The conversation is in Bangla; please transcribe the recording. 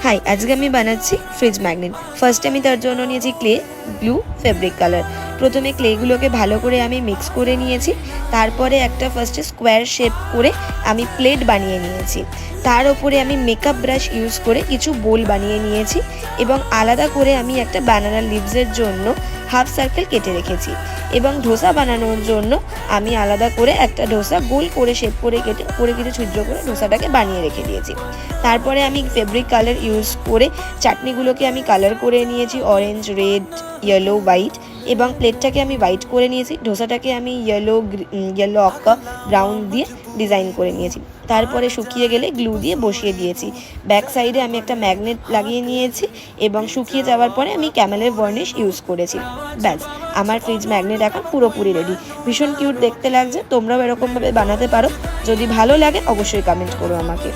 হাই, আজকে আমি বানাচ্ছি ফ্রিজ ম্যাগনেট। ফার্স্টে আমি তার জন্য নিয়েছি ক্লে, গ্লু, ফেব্রিক কালার। প্রথমে ক্লেগুলোকে ভালো করে আমি মিক্স করে নিয়েছি। তারপরে একটা ফার্স্টে স্কোয়ার শেপ করে আমি প্লেট বানিয়ে নিয়েছি। তার ওপরে আমি মেকআপ ব্রাশ ইউজ করে কিছু বোল বানিয়ে নিয়েছি এবং আলাদা করে আমি একটা ব্যানানা লিভসের জন্য হাফ সার্কেল কেটে রেখেছি। এবং ধোসা বানানোর জন্য আমি আলাদা করে একটা ধোসা গোল করে শেপ করে কেটে উপরে কিছু ছিদ্র করে ধোসাটাকে বানিয়ে রেখে দিয়েছি। তারপরে আমি ফেব্রিক কালার ইউজ করে চাটনিগুলোকে আমি কালার করে নিয়েছি অরেঞ্জ, রেড, ইয়েলো, হোয়াইট এবং প্লেটটাকে আমি হোয়াইট করে নিয়েছি। ধোসাটাকে আমি ইয়েলো অক্কা ব্রাউন দিয়ে ডিজাইন করে নিয়েছি। তারপরে শুকিয়ে গেলে গ্লু দিয়ে বসিয়ে দিয়েছি। ব্যাক সাইডে আমি একটা ম্যাগনেট লাগিয়ে নিয়েছি এবং শুকিয়ে যাওয়ার পরে আমি ক্যামেলের ভার্নিশ ইউজ করেছি। ব্যাস, আমার ফ্রিজ ম্যাগনেট এখন পুরোপুরি রেডি। ভীষণ কিউট দেখতে লাগছে। তোমরাও এরকমভাবে বানাতে পারো। যদি ভালো লাগে অবশ্যই কমেন্ট করো আমাকে।